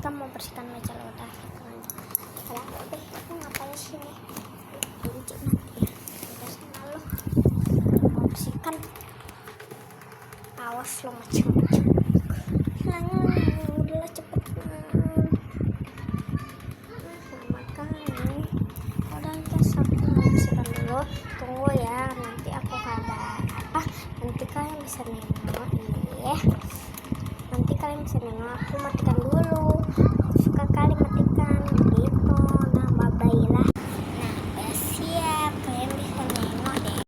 bersihkan meja lo udah. Ada apa deh? Aku ngapain sini? Lucu nanti ya. Udah sana lo. Mau bersihkan. Awas lo macam-macam. Udahlah cepetan. Makan nih. Udah guys, aku mau bersihkan dulu. Tunggu ya, nanti aku kabar apa? Nanti kalian bisa nengok nih. Nanti kalian bisa nengok. Aku matikan dulu. Aku suka kali matikan gitu. Nah, bye lah. Nah, udah siap. Kalian bisa nengok deh.